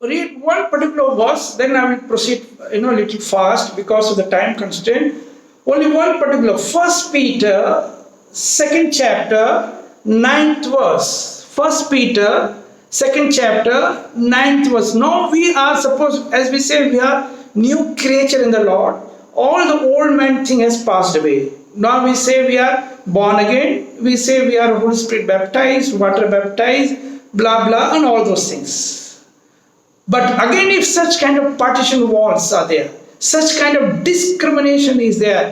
read one particular verse, then I will proceed, a little fast because of the time constraint. Only one particular, First Peter, second chapter, ninth verse. First Peter, second chapter, ninth verse. Now we are supposed, as we say, we are new creature in the Lord. All the old man thing has passed away. Now we say we are born again. We say we are Holy Spirit baptized, water baptized, blah blah, and all those things. But again, if such kind of partition walls are there, such kind of discrimination is there,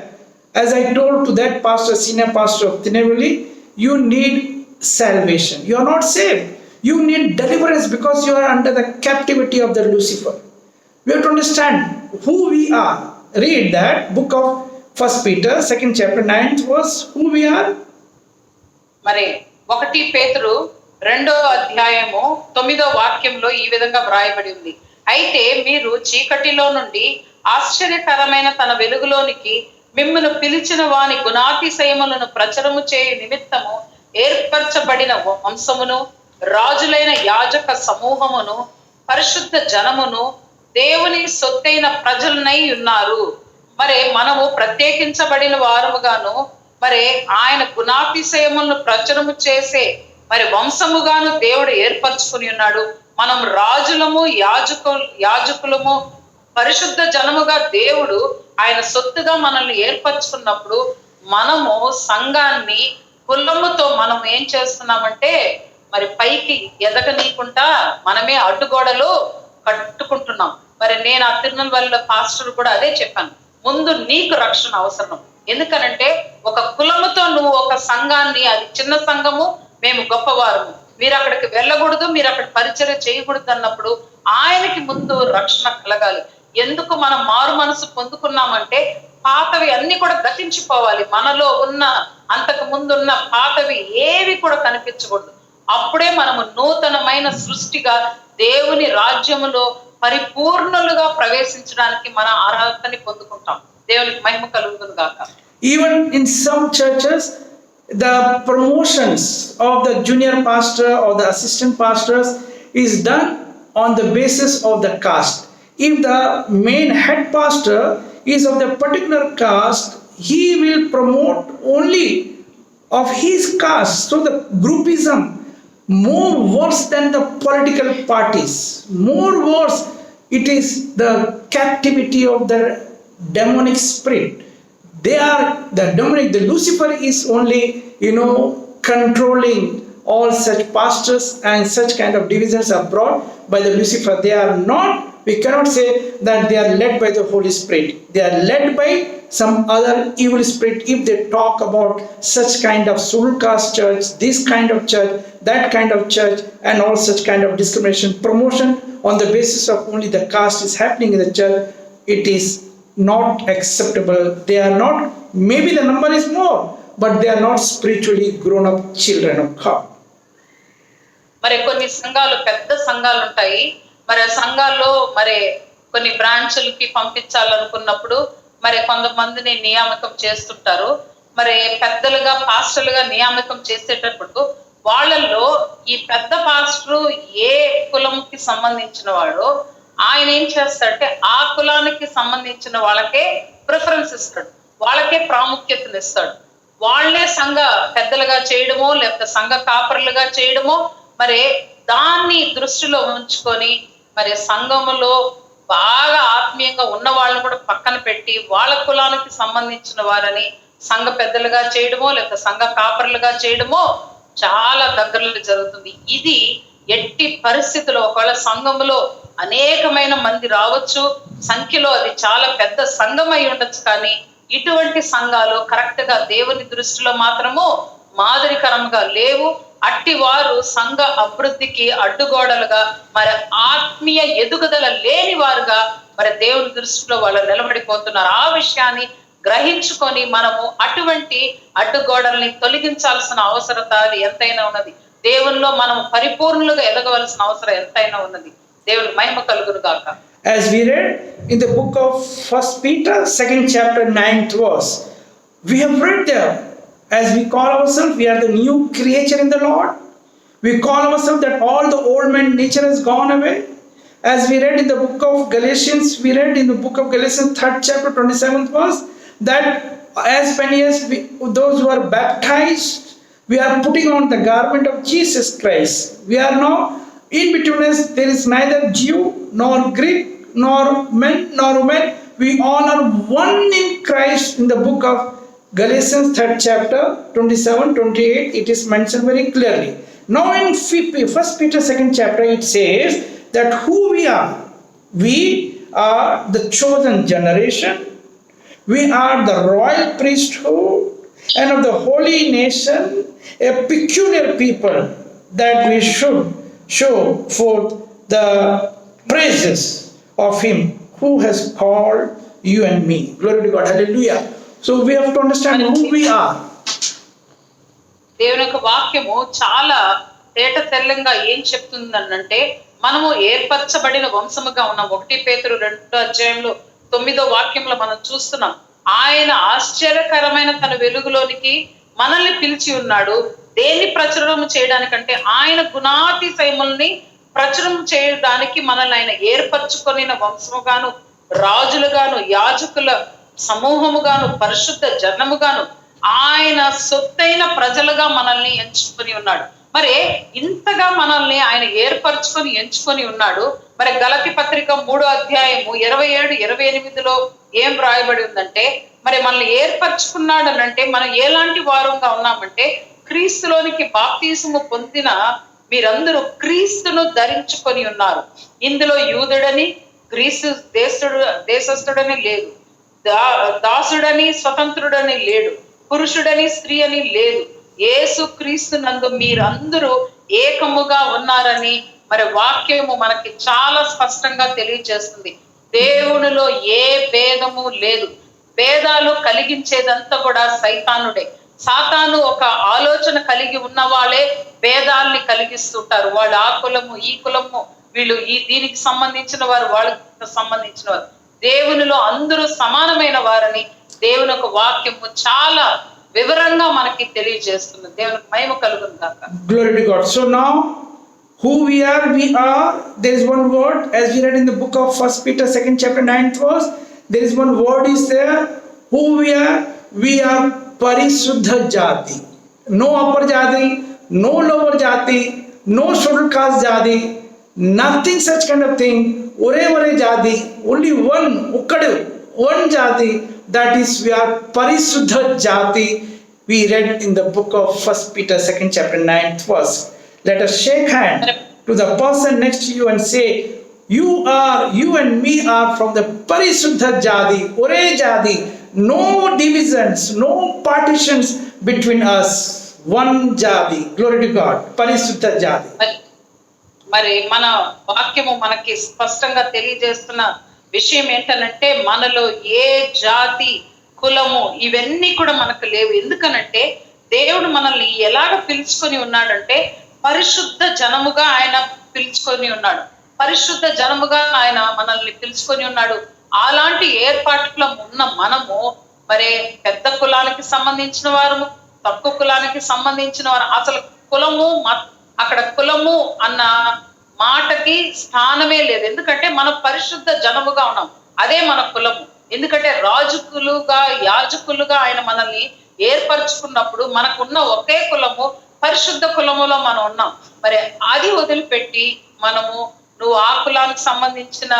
as I told to that pastor, senior pastor of Tinevali, you need salvation. You are not saved. You need deliverance because you are under the captivity of the Lucifer. We have to understand who we are. Read that book of First Peter, second chapter, 9th verse, who we are. మరి 1 పేతురు 2వ అధ్యాయము 9వ వాక్యంలో ఈ విధంగా వ్రాయబడి ఉంది. అయితే మీరు చీకటిలో నుండి ఆశ్చర్యకరమైన తన వెలుగులోనికి మిమ్మును పిలిచిన వాని గుణాతిశయములను ప్రచురము చేయు నిమిత్తము ఏర్పరచబడిన వంశమును, రాజులైన యాజక సమూహమును, పరిశుద్ధ జనమును, దేవుని సొత్తైన ప్రజలనై ఉన్నారు. మరి మనము ప్రత్యేకించబడిన వారముగాను, మరి ఆయన గుణాతిశయములను ప్రచురము చేసే మరి వంశముగాను దేవుడు ఏర్పరచుకుని ఉన్నాడు. మనం రాజులము, యాజకులము, పరిశుద్ధ జనముగా దేవుడు ఆయన సొత్తుగా మనల్ని ఏర్పరచుకున్నప్పుడు మనము సంఘాన్ని కులముతో మనం ఏం చేస్తున్నామంటే మరి పైకి ఎదగనీయకుండా మనమే అడ్డుగోడలు కట్టుకుంటున్నాం. మరి నేను ఆ తిరునల్వల్లిలో పాస్టర్ కూడా అదే చెప్పాను, ముందు నీకు రక్షణ అవసరం. ఎందుకనంటే ఒక కులముతో నువ్వు ఒక సంఘాన్ని, అది చిన్న సంఘము, మేము గొప్పవారము, మీరు అక్కడికి వెళ్ళకూడదు, మీరు అక్కడ పరిచర్య చేయకూడదు అన్నప్పుడు ఆయనకి ముందు రక్షణ కలగాలి. ఎందుకు మనం మారు మనసు పొందుకున్నామంటే పాతవి అన్ని కూడా గతించిపోవాలి. మనలో ఉన్న అంతకు ముందున్న పాతవి ఏవి కూడా కనిపించకూడదు. అప్పుడే మనము నూతనమైన సృష్టిగా దేవుని రాజ్యములో పరిపూర్ణులుగా ప్రవేశించడానికి మన అర్హతని పొందుకుంటాం. దేవునికి మహిమ కలుగును గాక. Even in some churches, the promotions of the junior pastor or the assistant pastors is done on the basis of the caste. If the main head pastor is of the particular caste, he will promote only of his caste. So the groupism, more worse than the political parties, more worse, it is the captivity of the demonic spirit. They are the demonic, the Lucifer is only, controlling all such pastors, and such kind of divisions are brought by the Lucifer. They are not, we cannot say that they are led by the Holy Spirit. They are led by some other evil spirit. If they talk about such kind of soul caste church, this kind of church, that kind of church, and all such kind of discrimination, promotion on the basis of only the caste is happening in the church, it is not acceptable. They are not, maybe the number is more, but they are not spiritually grown up children of God. మరి కొన్ని సంఘాలు, పెద్ద సంఘాలు ఉంటాయి. మరి ఆ సంఘాల్లో మరి కొన్ని బ్రాంచులకి పంపించాలనుకున్నప్పుడు మరి కొంతమందిని నియామకం చేస్తుంటారు. మరి పెద్దలుగా, పాస్టర్లుగా నియామకం చేసేటప్పుడు వాళ్ళల్లో ఈ పెద్ద పాస్టరు ఏ కులంకి సంబంధించిన వాడు, ఆయన ఏం చేస్తాడంటే ఆ కులానికి సంబంధించిన వాళ్ళకే ప్రిఫరెన్స్ ఇస్తాడు, వాళ్ళకే ప్రాముఖ్యతనిస్తాడు. వాళ్ళే సంఘ పెద్దలుగా చేయడమో లేకపోతే సంఘ కాపరులుగా చేయడమో, మరి దాన్ని దృష్టిలో ఉంచుకొని మరి సంఘములో బాగా ఆత్మీయంగా ఉన్న వాళ్ళని కూడా పక్కన పెట్టి వాళ్ళ కులానికి సంబంధించిన వారని సంఘ పెద్దలుగా చేయడమో లేకపోతే సంఘ కాపరులుగా చేయడమో చాలా దగ్గరలో జరుగుతుంది. ఇది ఎట్టి పరిస్థితుల్లో ఒకవేళ సంఘములో అనేకమైన మంది రావచ్చు, సంఖ్యలో అది చాలా పెద్ద సంఘం అయి ఉండొచ్చు, కానీ ఇటువంటి సంఘాలు కరెక్ట్ గా దేవుని దృష్టిలో మాత్రము మాదిరికరంగా లేవు. అట్టి వారు సంఘ అభివృద్ధికి అడ్డుగోడలుగా, మరి ఆత్మీయ ఎదుగుదల లేని వారుగా మరి దేవుని దృష్టిలో వాళ్ళు నిలబడిపోతున్నారు. ఆ విషయాన్ని గ్రహించుకొని మనము అటువంటి అడ్డుగోడల్ని తొలగించాల్సిన అవసరత అది ఎంతైనా ఉన్నది. దేవునిలో మనం పరిపూర్ణులుగా ఎదగవలసిన అవసరం ఎంతైనా ఉన్నది. దేవుని మహిమ కలుగును గాక. As we read in the book of First Peter, 2nd chapter, 9th verse, we have read there, as we call ourselves, we are the new creature in the Lord. We call ourselves that all the old man nature has gone away. as we read in the book of Galatians, we read in the book of Galatians 3rd chapter 27th verse, that as many as those who are baptized, we are putting on the garment of Jesus Christ. We are now in between us, there is neither Jew nor Greek nor men nor women. We all are one in Christ. In the book of Galatians 3rd chapter 27-28, it is mentioned very clearly. Now in 1 Peter 2nd chapter, it says that who we are the chosen generation, we are the royal priesthood and of the holy nation, a peculiar people, that we should show forth the praises of him who has called you and me. Glory to God. Hallelujah. So we have to understand who we are. దేవుని యొక్క వాక్యము చాలా తేట తెల్లంగా ఏం చెప్తుందనంటే, మనము ఏర్పరచబడిన వంశముగా ఉన్న 1 పేతురు 2వ అధ్యాయంలో 9వ వాక్యంలో మనం చూస్తున్నాం. ఆయన ఆశ్చర్యకరమైన తన వెలుగులోనికి మనల్ని పిలిచి ఉన్నాడు. దేన్ని ప్రచురణ చేయడానికంటే ఆయన గుణాతిశయముల్ని ప్రచురణ చేయడానికి మనల్ని ఆయన ఏర్పరచుకొనిన వంశముగాను, రాజులుగాను, యాజకుల సమూహముగాను, పరిశుద్ధ జనముగాను, ఆయన సొత్తైన ప్రజలుగా మనల్ని ఎంచుకొని ఉన్నాడు. మరి ఇంతగా మనల్ని ఆయన ఏర్పరచుకొని ఎంచుకొని ఉన్నాడు. మరి గలతీ పత్రిక 3వ అధ్యాయము 27-28లో ఏం రాయబడి ఉందంటే, మరి మనల్ని ఏర్పరచుకున్నాడు అని అంటే మనం ఎలాంటి వారంగా ఉన్నామంటే, క్రీస్తులోనికి బాప్తిసము పొందిన మీరందరూ క్రీస్తును ధరించుకొని ఉన్నారు. ఇందులో యూదుడని, గ్రీసు దేశస్థుడని లేదు, దాసుడని స్వతంత్రుడని లేడు, పురుషుడని స్త్రీ అని లేదు, యేసు క్రీస్తు నందు మీరందరూ ఏకముగా ఉన్నారని మరి వాక్యము మనకి చాలా స్పష్టంగా తెలియజేస్తుంది. దేవునిలో ఏ భేదము లేదు. భేదాలు కలిగించేదంతా కూడా సైతానుడే. సాతాను ఒక ఆలోచన కలిగి ఉన్న వాళ్ళే భేదాల్ని కలిగిస్తుంటారు. వాళ్ళు ఆ కులము, ఈ కులము, వీళ్ళు దీనికి సంబంధించిన వారు, వాళ్ళకి సంబంధించిన వారు. దేవునిలో అందరూ సమానమైన వారని దేవుని యొక్క వాక్యము చాలా వివరంగా మనకి తెలియజేస్తుంది. దేవునికి మహిమ కలుగును గాక. Glory to God. So now who we are, there is one word, as we read in the book of 1 Peter 2nd chapter 9th verse, there is one word is there. Who we are Parisuddha Jati. No upper jati, no lower jati, no scheduled caste jati, nothing such kind of thing. Ore jati, only one jati, that is we are Parisuddha Jati. We read in the book of 1 Peter 2nd chapter 9th verse. Let us shake hand to the person next to you and say, you and me are from the Parisuddha Jati, Ore Jati. No divisions, no partitions between us. One Jati. Glory to God. Parisuddha Jati. మరి మన వాక్యము మనకి స్పష్టంగా తెలియజేస్తున్న విషయం ఏంటనంటే, మనలో ఏ జాతి, కులము ఇవన్నీ కూడా మనకు లేవు. ఎందుకనంటే దేవుడు మనల్ని ఎలాగ పిలుచుకొని ఉన్నాడంటే, పరిశుద్ధ జనముగా ఆయన పిలుచుకొని ఉన్నాడు. పరిశుద్ధ జనముగా ఆయన మనల్ని పిలుచుకొని ఉన్నాడు. అలాంటి ఏర్పాట్ల ఉన్న మనము మరి పెద్ద కులానికి సంబంధించిన వారు, తక్కువ కులానికి సంబంధించిన వారు, అసలు కులము అక్కడ కులము అన్న మాటకి స్థానమే లేదు. ఎందుకంటే మనం పరిశుద్ధ జనముగా ఉన్నాం. అదే మన కులము. ఎందుకంటే రాజుకులుగా, యాజకులుగా ఆయన మనల్ని ఏర్పరచుకున్నప్పుడు మనకున్న ఒకే కులము, పరిశుద్ధ కులములో మనం ఉన్నాం. మరి అది వదిలిపెట్టి మనము నువ్వు ఆ కులానికి సంబంధించిన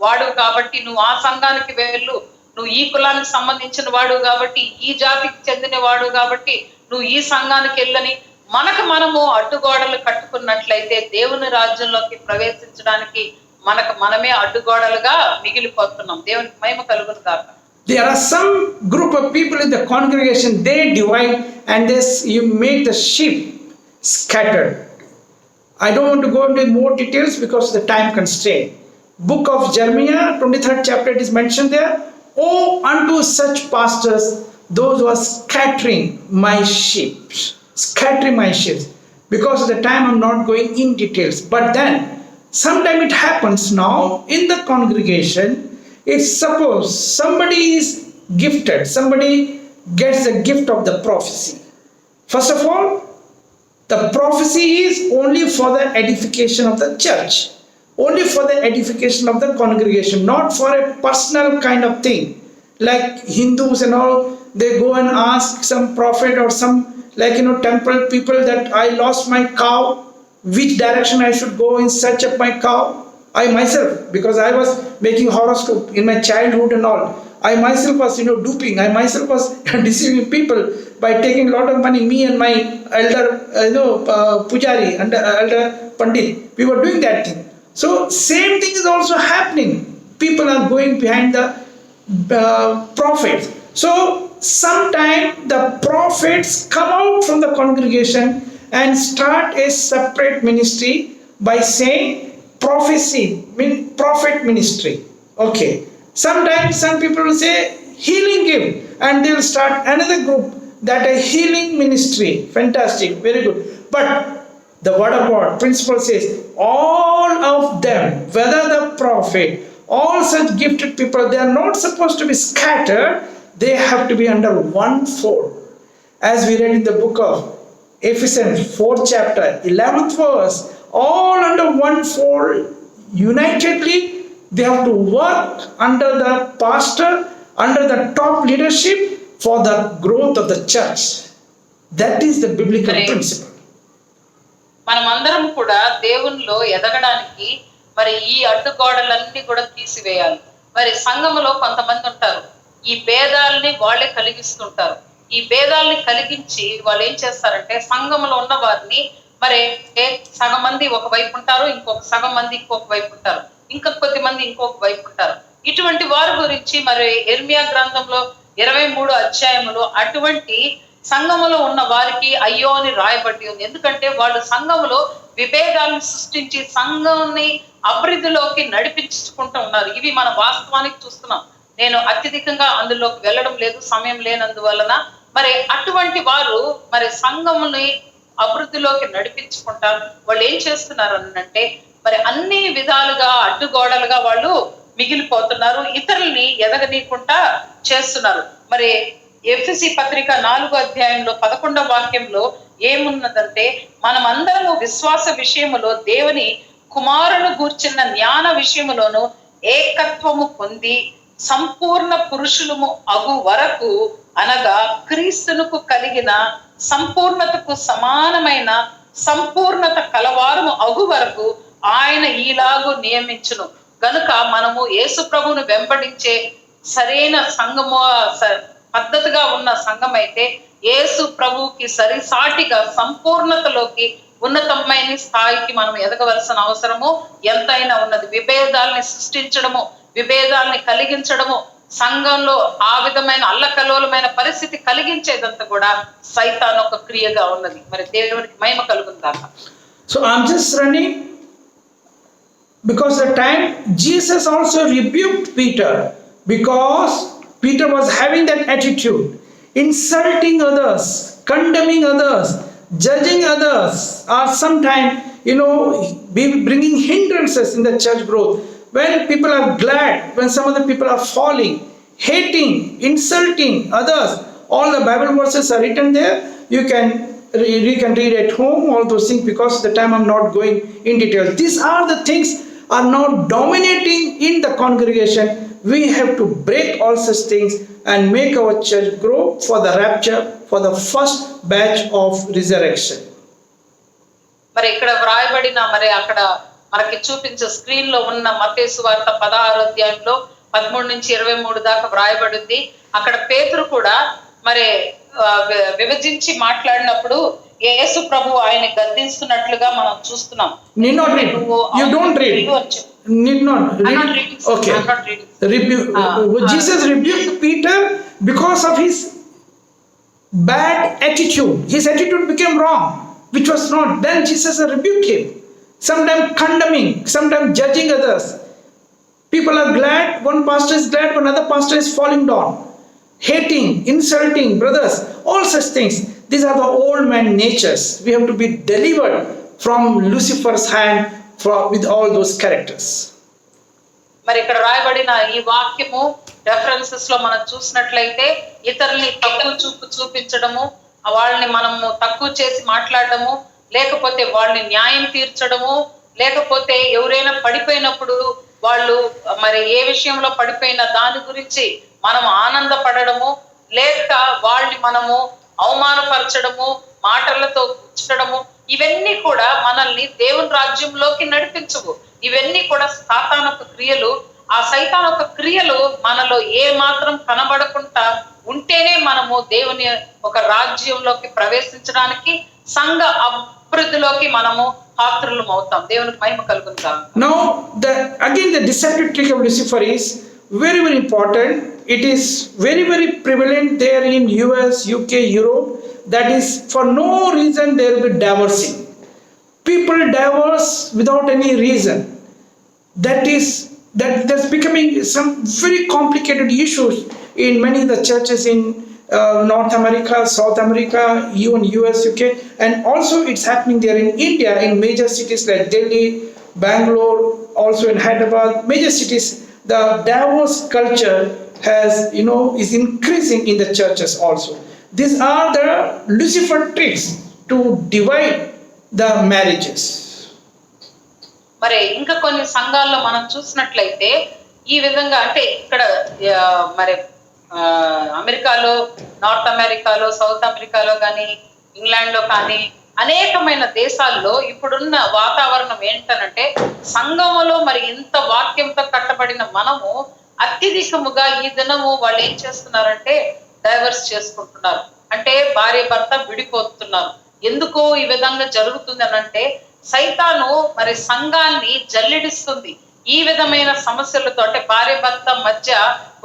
వాడు కాబట్టి నువ్వు ఆ సంఘానికి వెళ్ళు, నువ్వు ఈ కులానికి సంబంధించిన వాడు కాబట్టి, ఈ జాతికి చెందిన వాడు కాబట్టి నువ్వు ఈ సంఘానికి వెళ్ళని మనము అడ్డుగోడలు కట్టుకున్నట్లయితే దేవుని రాజ్యంలోకి ప్రవేశించడానికి మనమే అడ్డుగోడలుగా మిగిలిపోతున్నాం. దేవునికి మహిమ కలుగును గాక. There are some group of people in the congregation, they divide and you make the sheep scattered. I don't want to go into more details because of the time constraint. Book of Jeremiah 23rd chapter, it is mentioned there. Oh, unto such pastors, those who are scattering my sheep. Because of the time I'm not going in details. But then sometime it happens now in the congregation. If suppose somebody is gifted, somebody gets the gift of the prophecy. First of all, the prophecy is only for the edification of the church. only for the edification of the congregation, not for a personal kind of thing. Like Hindus and all, they go and ask some prophet or some, like, temple people, that I lost my cow, which direction I should go in search of my cow. I myself, because I was making horoscope in my childhood and all, I myself was duping, I myself was deceiving people by taking a lot of money, me and my elder pujari and elder pandit, we were doing that thing. So same thing is also happening. People are going behind the prophets. So sometime the prophets come out from the congregation and start a separate ministry by saying prophecy, prophet ministry. Okay. Sometimes some people will say healing gift, and they will start another group, that a healing ministry. Fantastic, very good. But the word of God principle says all of them, whether the prophet, all such gifted people, they are not supposed to be scattered. They have to be under one fold. As we read in the book of Ephesians 4th chapter 11th verse, all under one fold, unitedly, they have to work under the pastor, under the top leadership, for the growth of the church. That is the biblical principle. మనమందరం కూడా దేవునిలో ఎదగడానికి మరి ఈ అడ్డుగోడలన్నీ కూడా తీసివేయాలి. మరి సంఘములో కొంతమంది ఉంటారు, ఈ భేదాలని వాళ్ళే కలిగిస్తుంటారు. ఈ భేదాలని కలిగించి వాళ్ళు ఏం చేస్తారంటే, సంఘములో ఉన్న వారిని మరి సగం మంది ఒక వైపు ఉంటారు, ఇంకొక సగం మంది ఇంకొక వైపు ఉంటారు, ఇంకా కొద్ది మంది ఇంకొక వైపు ఉంటారు. ఇటువంటి వారి గురించి మరి ఇర్మియా గ్రంథంలో 23వ అధ్యాయములో అటువంటి సంఘములో ఉన్న వారికి అయ్యో అని రాయబడి ఉంది. ఎందుకంటే వాళ్ళు సంఘములో విభేదాలను సృష్టించి సంఘాన్ని అభివృద్ధిలోకి నడిపించుకుంటూ ఉన్నారు. ఇవి మన వాస్తవానికి చూస్తున్నాం. నేను అత్యధికంగా అందులోకి వెళ్ళడం లేదు, సమయం లేనందువలన. మరి అటువంటి వారు మరి సంఘముని అభివృద్ధిలోకి నడిపించుకుంటారు. వాళ్ళు ఏం చేస్తున్నారు అంటే, మరి అన్ని విధాలుగా అడ్డుగోడలుగా వాళ్ళు మిగిలిపోతున్నారు, ఇతరుల్ని ఎదగనీయకుండా చేస్తున్నారు. మరి ఎఫెసీ పత్రిక 4వ అధ్యాయంలో 11వ వాక్యంలో ఏమున్నదంటే, మనమందరము విశ్వాస విషయములో దేవుని కుమారుని గూర్చిన జ్ఞాన విషయములోను ఏకత్వము పొంది సంపూర్ణ పురుషులము అగు వరకు, అనగా క్రీస్తునకు కలిగిన సంపూర్ణతకు సమానమైన సంపూర్ణత కలవారము అగు వరకు ఆయన ఈలాగు నియమించును. గనుక మనము యేసు ప్రభువును వెంబడించే సరైన సంఘము, పద్ధతిగా ఉన్న సంఘం అయితే యేసు ప్రభువుకి సరిసాటిగా సంపూర్ణతలోకి, ఉన్నతమైన స్థాయికి మనం ఎదగవలసిన అవసరము ఎంతైనా ఉన్నది. విభేదాలని సృష్టించడము, విభేదాలని కలిగించడము, సంఘంలో ఆ విధమైన అల్లకల్లోలమైన పరిస్థితి కలిగించేదంతా కూడా సైతాను ఒక క్రియగా ఉన్నది. మరి దేవునికి మహిమ కలుగుతాక. So I'm just running because the time Jesus also rebuked Peter, because Peter was having that attitude, insulting others, condemning others, judging others, or sometimes bringing hindrances in the church growth. When people are glad, when some other people are falling, hating, insulting others, all the Bible verses are written there. You can read at home all those things, because the time I'm not going in detail. These are the things are not dominating in the congregation. We have to break all such things and make our church grow for the rapture, for the first batch of resurrection. మరి ఇక్కడ వ్రాయబడిన, మరి అక్కడ మనకి చూపించే screen లో ఉన్న మత్తయి సువార్త 16వ అధ్యాయంలో 13 నుంచి 23 దాకా వ్రాయబడింది. అక్కడ పేతురు కూడా మరి విభజించి మాట్లాడినప్పుడు యేసు ప్రభు ఆయన గద్దిస్తున్నట్లుగా మనం చూస్తున్నాం. Need not read. You don't read. Need not read. I'm not reading. Okay. I'm not reading. Jesus rebuked Peter because of his bad attitude. His attitude became wrong, which was not. Then Jesus rebuked him. Sometimes condemning, sometimes judging others. People are glad, one pastor is glad, one other pastor is falling down. Hating, insulting brothers, all such things. These are the old man natures. We have to be delivered from Lucifer's hand with all those characters. మరి ఇక్కడ రాయబడిన ఈ వాక్యము references లో మనం చూసినట్లయితే, ఇతరుల్ని తక్కువ చూపించడము, వాళ్ళని మనము తక్కువ చేసి మాట్లాడడము, లేకపోతే వాళ్ళని న్యాయం తీర్చడము, లేకపోతే ఎవరైనా పడిపోయినప్పుడు వాళ్ళు మరి ఏ విషయంలో పడిపోయినా దాని గురించి మనం ఆనందపడము, లేక వాళ్ళని మనము అవమానపరచడము, మాటలతో గుచ్చడము, ఇవన్నీ కూడా మనల్ని దేవుని రాజ్యంలోకి నడిపించవు. ఇవన్నీ కూడా సాతానొక క్రియలు. ఆ సైతానొక క్రియలు మనలో ఏ మాత్రం కనబడకుండా ఉంటేనే మనము దేవుని ఒక రాజ్యంలోకి ప్రవేశించడానికి, సంఘ అభివృద్ధిలోకి మనము పాత్రులం అవుతాం. దేవునికి మహిమ కలుగును గాక. Now, again the deceptive trick of Lucifer is very very important. It is very very prevalent there in US, UK, Europe. That is, for no reason there will be divorcing. People divorce without any reason. That's becoming some very complicated issues in many of the churches in North America, South America, even US, UK, and also it's happening there in India in major cities like Delhi, Bangalore, also in Hyderabad, major cities. The divorce culture is increasing in the churches also. These are the Lucifer tricks to divide the marriages. మరి ఇంకా కొన్ని సంఘాల్లో మనం చూసినట్లయితే ఈ విధంగా, అంటే ఇక్కడ మరి అమెరికాలో, నార్త్ అమెరికాలో, సౌత్ అమెరికాలో కానీ, ఇంగ్లాండ్ లో కానీ అనేకమైన దేశాల్లో ఇప్పుడున్న వాతావరణం ఏంటనంటే, సంఘములో మరి ఇంత వాక్యంతో కట్టబడిన మనము అత్యధికముగా ఈ దినము వాళ్ళు ఏం చేస్తున్నారంటే డైవర్స్ చేసుకుంటున్నారు. అంటే భార్య భర్త విడిపోతున్నారు. ఎందుకు ఈ విధంగా జరుగుతుంది అనంటే, సైతాను మరి సంఘాన్ని జల్లెడిస్తుంది. ఈ విధమైన సమస్యలతో, అంటే భార్య భర్త మధ్య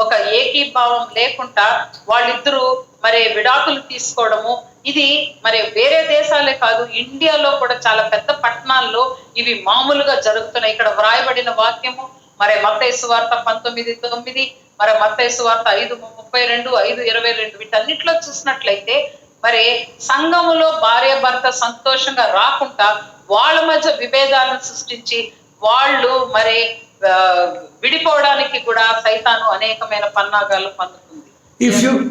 ఒక ఏకీభావం లేకుండా వాళ్ళిద్దరూ మరి విడాకులు తీసుకోవడము, ఇది మరి వేరే దేశాలే కాదు, ఇండియాలో కూడా చాలా పెద్ద పట్టణాల్లో ఇవి మామూలుగా జరుగుతున్నాయి. ఇక్కడ వ్రాయబడిన వాక్యము మరి మత్తయి సువార్త 19:9, మరి మత్తయి సువార్త 5:32, 5:22 వీటన్నిటిలో చూసినట్లయితే మరి సంఘములో భార్య భర్త సంతోషంగా రాకుండా వాళ్ళ మధ్య విభేదాలను సృష్టించి వాళ్ళు మరి విడిపోవడానికి కూడా సైతాను అనేకమైన పన్నాగాలు పన్నుతుంది.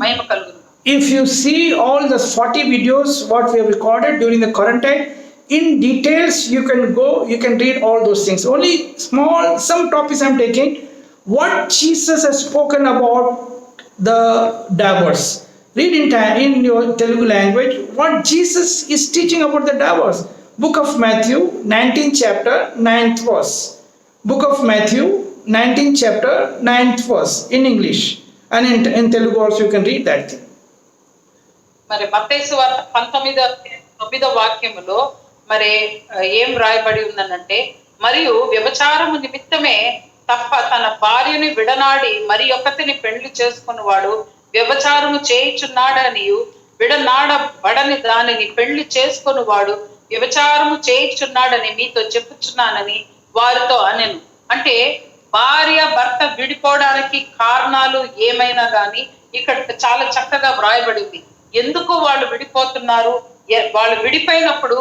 మహిమ కలుగును. If you see all the 40 videos what we have recorded during the quarantine, in details you can read all those things. Only some topics I'm taking. What Jesus has spoken about the divorce. Read in your Telugu language what Jesus is teaching about the divorce. Book of Matthew, 19th chapter, 9th verse. Book of Matthew, 19th chapter, 9th verse in English. And in Telugu also you can read that thing. మరి మత్తయి సువార్త 19:9 వాక్యములో మరి ఏం రాయబడి ఉందనంటే, మరియు వ్యభిచారము నిమిత్తమే తప్ప తన భార్యని విడనాడి మరి ఒకతిని పెండ్లి చేసుకున్నవాడు వ్యభిచారము చేయుచున్నాడనియు, విడనాడబడని దానిని పెండ్లి చేసుకున్నవాడు వ్యభిచారము చేయుచున్నాడని మీతో చెప్పుచున్నానని వారితో అనెను. అంటే భార్య భర్త విడిపోవడానికి కారణాలు ఏమైనా కానీ ఇక్కడ చాలా చక్కగా వ్రాయబడింది. ఎందుకు వాళ్ళు విడిపోతున్నారు, వాళ్ళు విడిపోయినప్పుడు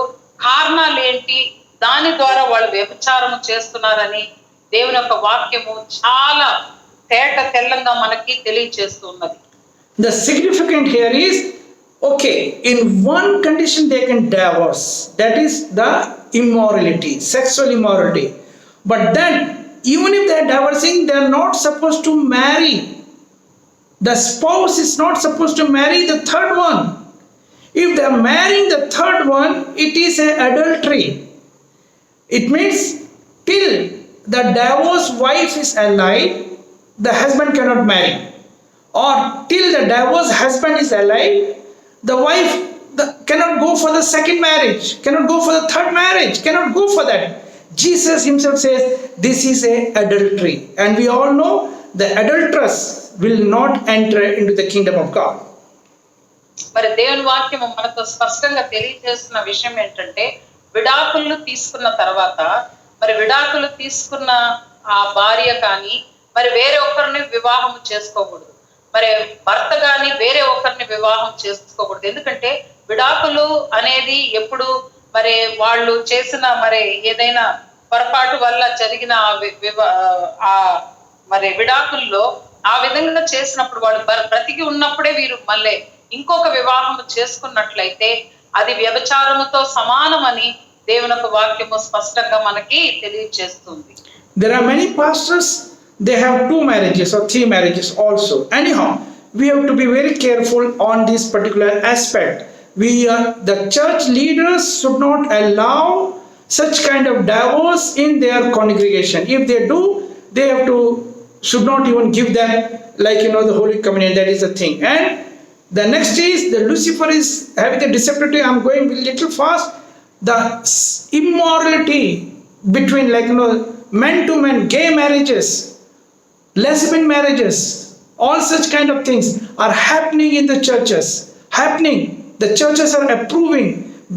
కారణాలు ఏంటి, దాని ద్వారా వాళ్ళు వ్యభిచారము చేస్తున్నారని దేవుని యొక్క వాక్యము చాలా తెల్లంగా మనకి తెలియజేస్తున్నది. The significant here is, okay, in one condition they can divorce, that is the immorality, sexual immorality. But then even if they are divorcing, they are not supposed to marry. The spouse is not supposed to marry the third one. If they are marrying the third one, it is an adultery. It means till the divorced wife is alive, the husband cannot marry. Or till the divorced husband is alive, the wife cannot go for the second marriage, cannot go for the third marriage, cannot go for that. Jesus himself says this is a adultery, and we all know the adulteress will not enter into the kingdom of God. మరి దేవుని వాక్యము మనకు స్పష్టంగా తెలియజేస్తున్న విషయం ఏంటంటే, విడాకులు తీసుకున్న తర్వాత మరి విడాకులు తీసుకున్న ఆ భార్య కానీ మరి వేరే ఒకరిని వివాహం చేసుకోకూడదు, మరి భర్త కానీ వేరే ఒకరిని వివాహం చేసుకోకూడదు. ఎందుకంటే విడాకులు అనేది ఎప్పుడు మరి వాళ్ళు చేసిన మరి ఏదైనా పొరపాటు వల్ల జరిగిన ఆ మరి విడాకుల్లో ఆ విధంగా చేసినప్పుడు వాళ్ళు బ్రతికి ఉన్నప్పుడే వీరు మళ్ళీ ఇంకొక వివాహం చేసుకున్నట్లయితే అది వ్యభిచారముతో సమానమని దేవుని యొక్క వాక్యము స్పష్టంగా మనకి తెలియజేస్తుంది. There are many pastors, they have 2 marriages or 3 marriages also. Anyhow, we have to be very careful on this particular aspect. The church leaders should not allow such kind of divorce in their congregation. If they do, they should not even give them, like the Holy Communion. That is the thing. And the next is the Lucifer is having the deceptivity. I'm going a little fast. The immorality between, like men to men, gay marriages, lesbian marriages, all such kind of things are happening in the churches. Happening. The churches are approving.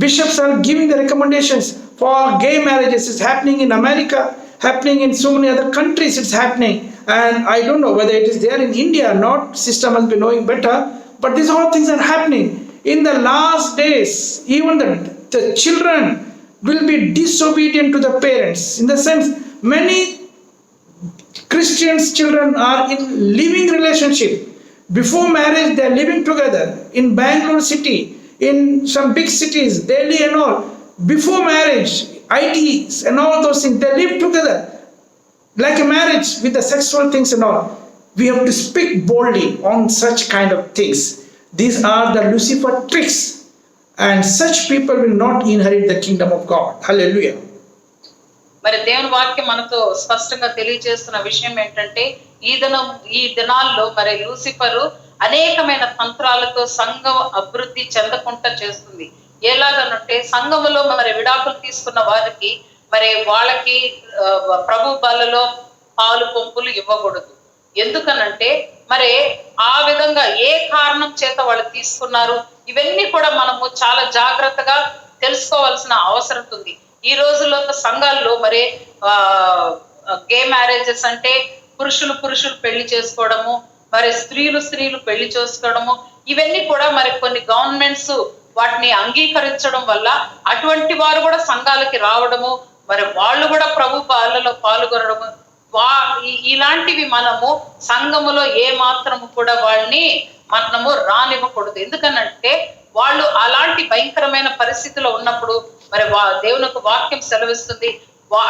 Bishops are giving the recommendations for gay marriages. It's happening in America, happening in so many other countries. It's happening. And I don't know whether it is there in India or not. Sister must be knowing better. But these all things are happening. In the last days, even the children will be disobedient to the parents. In the sense, many Christians children are in living relationship. Before marriage, they are living together. In Bangalore city, in some big cities, Delhi and all. Before marriage, ITs and all those things, they live together like a marriage with the sexual things and all. We have to speak boldly on such kind of things. These are the Lucifer tricks, and such people will not inherit the kingdom of God. Hallelujah. మరి దేవుని వాక్యం మనతో స్పష్టంగా తెలియజేస్తున్న విషయం ఏంటంటే ఈ దినాల్లో మరి లూసిఫరు అనేకమైన తంత్రాలతో సంఘం అభివృద్ధి చెందకుండా చేస్తుంది. ఎలాగనంటే సంఘములో మరి విడాకులు తీసుకున్న వారికి మరి వాళ్ళకి ప్రభు బలలో పాలు పంపులు ఇవ్వకూడదు. ఎందుకనంటే మరి ఆ విధంగా ఏ కారణం చేత వాళ్ళు తీసుకున్నారు, ఇవన్నీ కూడా మనము చాలా జాగ్రత్తగా తెలుసుకోవాల్సిన అవసరం ఉంది. ఈ రోజుల్లో సంఘాల్లో మరి గే మ్యారేజెస్ అంటే పురుషులు పెళ్లి చేసుకోవడము, మరి స్త్రీలు పెళ్లి చేసుకోవడము, ఇవన్నీ కూడా మరి కొన్ని గవర్నమెంట్స్ వాటిని అంగీకరించడం వల్ల అటువంటి వారు కూడా సంఘాలకి రావడము, మరి వాళ్ళు కూడా ప్రభు పాలలో పాల్గొనడము, ఇలాంటివి మనము సంఘములో ఏ మాత్రము కూడా వాళ్ళని మనము రానివ్వకూడదు. ఎందుకనంటే వాళ్ళు అలాంటి భయంకరమైన పరిస్థితిలో ఉన్నప్పుడు మరి దేవుని యొక్క వాక్యం సెలవిస్తుంది,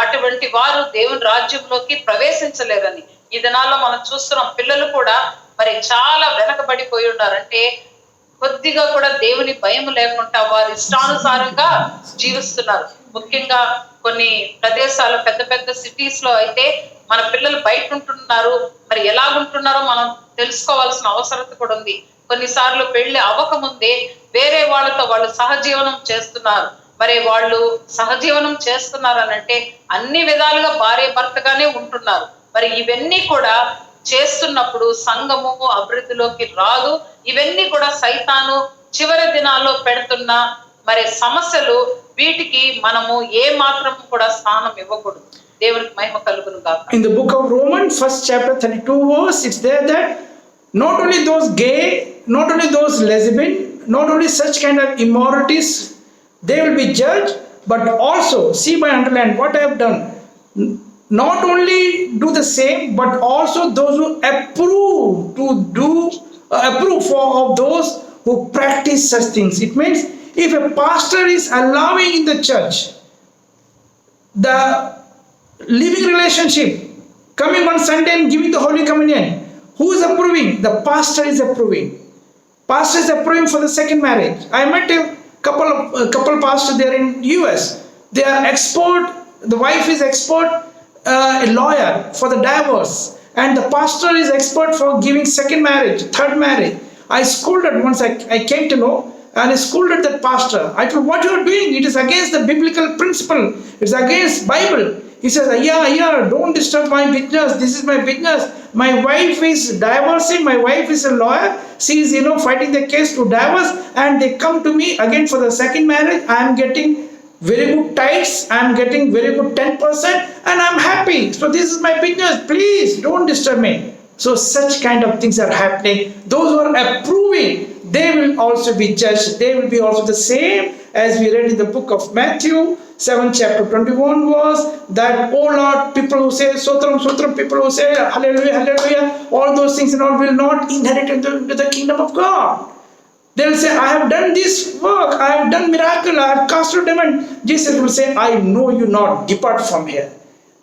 అటువంటి వారు దేవుని రాజ్యంలోకి ప్రవేశించలేరని. ఈ దినాల్లో మనం చూస్తున్నాం, పిల్లలు కూడా మరి చాలా వెనకబడిపోయి ఉన్నారంటే కొద్దిగా కూడా దేవుని భయం లేకుండా వారి ఇష్టానుసారంగా జీవిస్తున్నారు. ముఖ్యంగా కొన్ని ప్రదేశాలు పెద్ద సిటీస్ లో అయితే మన పిల్లలు బయట ఉంటున్నారు, మరి ఎలాగుంటున్నారో మనం తెలుసుకోవాల్సిన అవసరం కూడా ఉంది. కొన్నిసార్లు పెళ్లి అవ్వకముందే వేరే వాళ్ళతో వాళ్ళు సహజీవనం చేస్తున్నారు. మరి వాళ్ళు సహజీవనం చేస్తున్నారు అనంటే అన్ని విధాలుగా భార్య భర్తగానే ఉంటున్నారు. మరి ఇవన్నీ కూడా చేస్తున్నప్పుడు సంఘము అభివృద్ధిలోకి రాదు. ఇవన్నీ కూడా సైతాను చివరి దినాల్లో పెడుతున్న మరి సమస్యలు, వీటికి మనము ఏ మాత్రం కూడా స్థానం ఇవ్వకూడదు. దేవునికి మహిమ కలుగును గాక. In the book of Romans, 1st chapter 32 verse, it's there that not only those gay, not only those lesbian, not only such kind of immoralities, they will be judged, but also, see by underline what I have done, not only do the same, but also those who approve of those who practice such things. It means if a pastor is allowing in the church the living relationship, coming on Sunday and giving the Holy Communion, who is approving? The pastor is approving. Pastor is approving for the second marriage. I met a couple pastors there in US. They are expert. The wife is expert, a lawyer for the divorce, and the pastor is expert for giving second marriage, third marriage. I scolded once. I came to know, and I scolded that pastor. I told, what you are doing? It is against the biblical principle. It's against Bible. He says, yeah, don't disturb my business. This is my business. My wife is divorcing. My wife is a lawyer. She is, fighting the case to divorce, and they come to me again for the second marriage. I am getting very good tithes. I am getting very good 10%, and I am happy. So this is my business. Please don't disturb me. So such kind of things are happening. Those who are approving, they will also be judged. They will be also the same as we read in the book of Matthew 7 chapter 21 verse, that, oh Lord, people who say Sotram, people who say hallelujah, all those things and all will not inherit into the kingdom of God. They will say, I have done this work, I have done miracle, I have cast out demon. Jesus will say, I know you not, depart from here.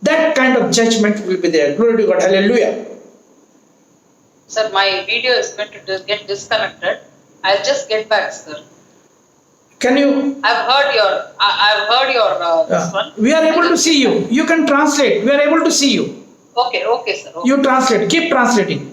That kind of judgment will be there. Glory to God. Hallelujah. Sir, my video is going to get disconnected. I'll just get back, sir. Can you? I've heard your this one. We are able to see you. You can translate. We are able to see you. Okay, sir. Okay. You translate. Keep translating.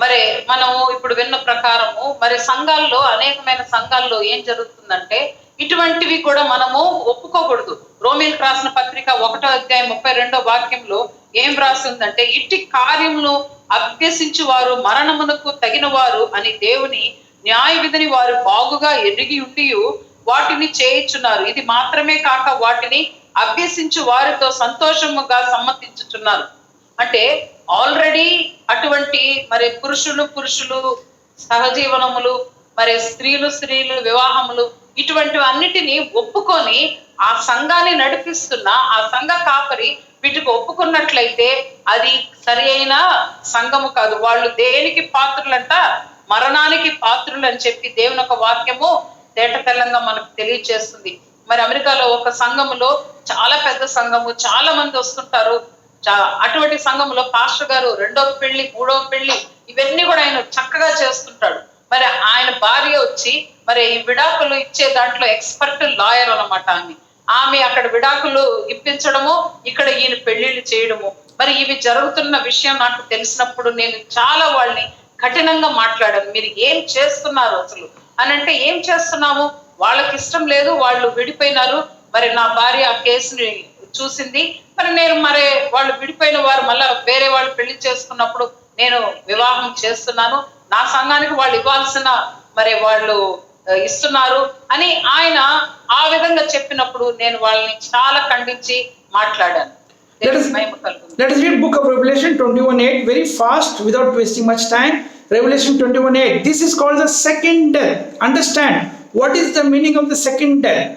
మరి మనము ఇప్పుడు విన్న ప్రకారము మరి సంఘాల్లో అనేకమైన సంఘాల్లో ఏం జరుగుతుందంటే ఇటువంటివి కూడా మనము ఒప్పుకోకూడదు. రోమీయులకు రాసిన పత్రిక 1వ అధ్యాయం 32వ వాక్యంలో ఏం రాసిందంటే, ఇట్టి కార్యములు అభ్యసించు వారు మరణమునకు తగిన వారు అని దేవుని న్యాయ విధిని వారు బాగుగా ఎరిగి ఉండి వాటిని చేయించున్నారు. ఇది మాత్రమే కాక వాటిని అభ్యసించు వారితో సంతోషముగా సమ్మతించుచున్నారు. అంటే ఆల్రెడీ అటువంటి మరి పురుషులు సహజీవనములు, మరి స్త్రీలు వివాహములు, ఇటువంటి అన్నిటినీ ఒప్పుకొని ఆ సంఘాన్ని నడిపిస్తున్న ఆ సంఘ కాపరి వీటికి ఒప్పుకున్నట్లయితే అది సరి అయిన సంఘము కాదు. వాళ్ళు దేనికి పాత్రులంట? మరణానికి పాత్రులు అని చెప్పి దేవుని ఒక వాక్యము తేటతెల్లంగా మనకు తెలియజేస్తుంది. మరి అమెరికాలో ఒక సంఘములో, చాలా పెద్ద సంఘము, చాలా మంది వస్తుంటారు. అటువంటి సంఘంలో పాస్టర్ గారు 2వ పెళ్లి 3వ పెళ్లి ఇవన్నీ కూడా ఆయన చక్కగా చేస్తుంటాడు. మరి ఆయన భార్య వచ్చి మరి ఈ విడాకులు ఇచ్చే దాంట్లో ఎక్స్పర్ట్ లాయర్ అన్నమాట. ఆమె అక్కడ విడాకులు ఇప్పించడము, ఇక్కడ ఈయన పెళ్లిళ్ళు చేయడము. మరి ఇవి జరుగుతున్న విషయం నాకు తెలిసినప్పుడు నేను చాలా వాళ్ళని కఠినంగా మాట్లాడాను. మీరు ఏం చేస్తున్నారు అసలు అని అంటే, ఏం చేస్తున్నాము, వాళ్ళకి ఇష్టం లేదు, వాళ్ళు విడిపోయినారు. మరి నా భార్య ఆ కేసుని చూసింది. మరి వాళ్ళు విడిపోయిన వారు మళ్ళా వేరే వాళ్ళు పెళ్లి చేసుకున్నప్పుడు నేను వివాహం చేస్తున్నాను, నా సంఘానికి వాళ్ళు ఇవ్వాల్సిన మరి వాళ్ళు ఇస్తున్నారు అని ఆయన ఆ విధంగా చెప్పినప్పుడు నేను వాళ్ళని చాలా ఖండించి మాట్లాడాను. Let us read book of Revelation 21:8 very fast without wasting much time. Revelation 21:8. This is called the second death. Understand what is the meaning of the second death?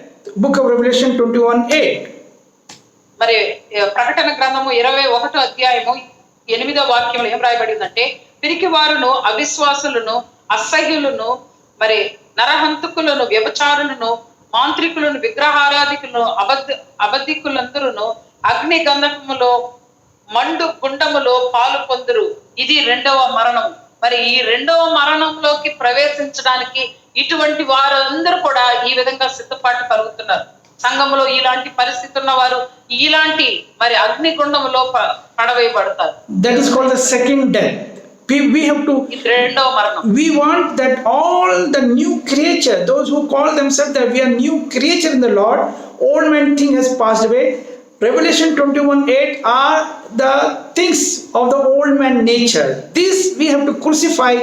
Book of Revelation 21:8. మరి ప్రకటన గ్రంథము 21వ అధ్యాయము 8వ వాక్యంలో ఏం రాయబడిందంటే, పిరికి వారును, అవిశ్వాసులను, అసహ్యులను, మరి నరహంతకులను, వ్యభిచారులను, మాంత్రికులను, విగ్రహారాధికులను, అబద్ధికులందరూ అగ్ని గంధకములో మండు గుండములో పాలు పొందురు. ఇది 2వ మరణం. మరి ఈ 2వ మరణంలోకి ప్రవేశించడానికి ఇటువంటి వారందరూ కూడా ఈ విధంగా సిద్ధపాటు కలుగుతున్నారు. సంఘంలో ఇలాంటి పరిస్థితి ఉన్న వారు ఇలాంటి మరి అగ్నిగుండములో పడవేయబడతారు. That is called the second death. We have to. రెండవ మరణం. We want that all the new creature, those who call themselves that we are new creature in the Lord, old man thing has passed away. Revelation 21:8 are the things of the old man nature. This we have to crucify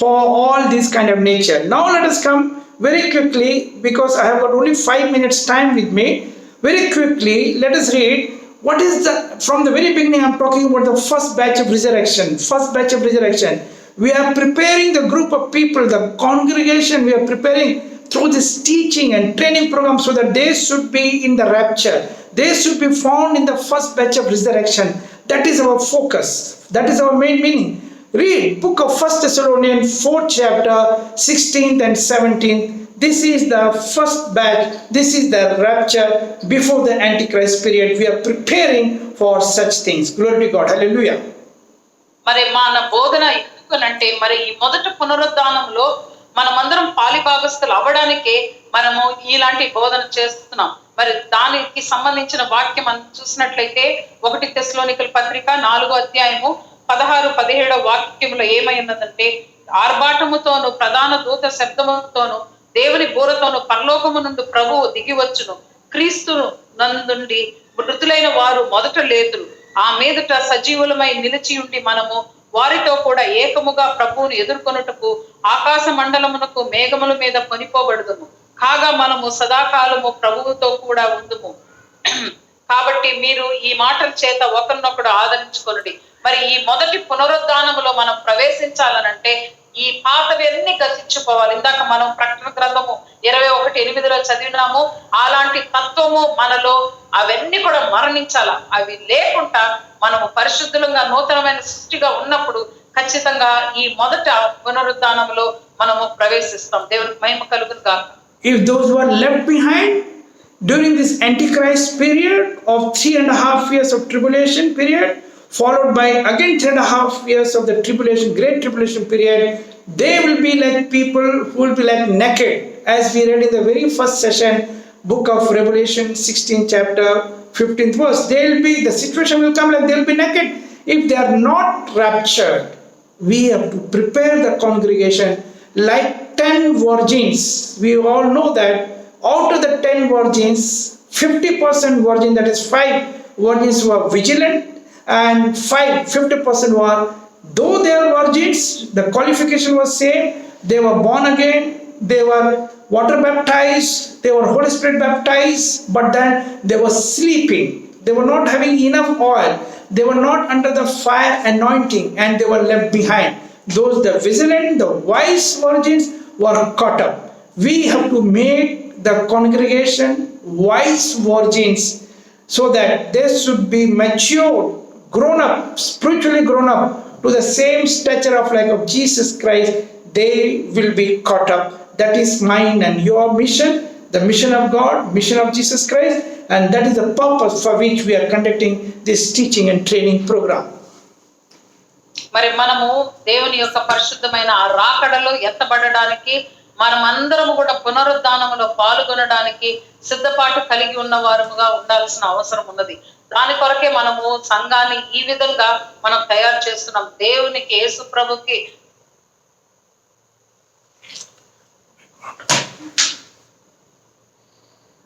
for all this kind of nature. Now let us come very quickly, because I have got only 5 minutes time with me. Very quickly, let us read what is the, from the very beginning I'm talking about the first batch of resurrection. First batch of resurrection. We are preparing the group of people, the congregation, we are preparing through this teaching and training program so that they should be in the rapture. They should be found in the first batch of resurrection. That is our focus. That is our main meaning. Read book of 1 Thessalonians 4th chapter 16th and 17th. This is the first batch. This is the rapture before the Antichrist period. We are preparing for such things. Glory to God. Hallelujah. మరి మన బోధన ఎందుకనంటే, మరి ఈ మొదటి పునరుద్ధానంలో మనమందరం పాలిభాగస్తులు అవ్వడానికే మనము ఇలాంటి బోధన చేస్తున్నాం. మరి దానికి సంబంధించిన వాక్యం మనం చూసినట్లయితే 1 తెస్సలోనికల పత్రిక 4వ అధ్యాయము 16-17 వాక్యంలో ఏమై ఉన్నదంటే, ఆర్భాటముతోను, ప్రధాన దూత శబ్దముతోను, దేవుని బూరతోను పరలోకము నుండి ప్రభువు దిగివచ్చును. క్రీస్తు నందుండి మృతులైన వారు మొదట లేతురు. ఆ మీదట సజీవులమై నిలిచి ఉండి మనము వారితో కూడా ఏకముగా ప్రభువును ఎదుర్కొనుటకు ఆకాశ మండలమునకు మేఘముల మీద కొనిపోబడుదుము. కాగా మనము సదాకాలము ప్రభువుతో కూడా ఉందుము. కాబట్టి మీరు ఈ మాటల చేత ఒకరినొకడు ఆదరించుకొనుడి. మరి ఈ మొదటి పునరుద్ధానములో మనం ప్రవేశించాలనంటే ఈ పాతవన్నీ గతించిపోవాలి. ఇందాక మనం ప్రకటన గ్రంథము 21:8 చదివినాము. అలాంటి తత్వము మనలో అవన్నీ కూడా మరణించాల. అవి లేకుండా మనము పరిశుద్ధులంగా నూతనమైన సృష్టిగా ఉన్నప్పుడు ఖచ్చితంగా ఈ మొదట పునరుద్ధానంలో మనము ప్రవేశిస్తాం. దేవునికి మహిమ కలుగును గాక. If those who are left behind during this Antichrist period of 3.5 years of tribulation period, followed by again 3.5 years of the tribulation, great tribulation period, they will be like people who will be like naked, as we read in the very first session, book of Revelation 16 chapter 15th verse. The situation will come like they will be naked if they are not raptured. We have to prepare the congregation like 10 virgins. We all know that out of the 10 virgins, 50% virgin, that is 5 virgins were vigilant, and 50% were, though they are virgins, the qualification was same. They were born again, they were water baptized, they were Holy Spirit baptized, but then they were sleeping. They were not having enough oil. They were not under the fire anointing, and they were left behind. Those, the vigilant, the wise virgins, were caught up. We have to make the congregation wise virgins, so that they should be mature, grown up, spiritually grown up to the same stature of like of Jesus Christ. They will be caught up. That is mine and your mission, the mission of God, mission of Jesus Christ, and that is the purpose for which we are conducting this teaching and training program. మరి మనము దేవుని యొక్క పరిశుద్ధమైన ఆ రాకడలో ఎత్తబడడానికి, మనమందరము కూడా పునరుద్ధానములో పాల్గొనడానికి సిద్ధపాటు కలిగి ఉన్న వారముగా ఉండాల్సిన అవసరం ఉన్నది. దాని కొరకే మనము సంఘాన్ని ఈ విధంగా మనం తయారు చేస్తున్నాం. దేవునికి, యేసు ప్రభుకి